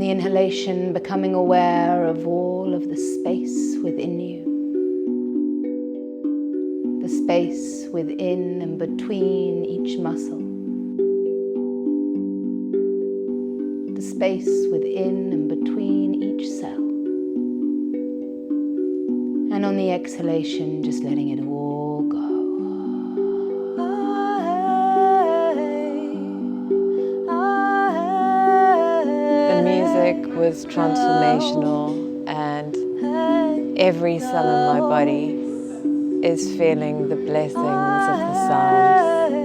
On the inhalation, becoming aware of all of the space within you. The space within and between each muscle. The space within and between each cell. And on the exhalation, just letting it all go. The music was transformational, and every cell in my body is feeling the blessings of the sound.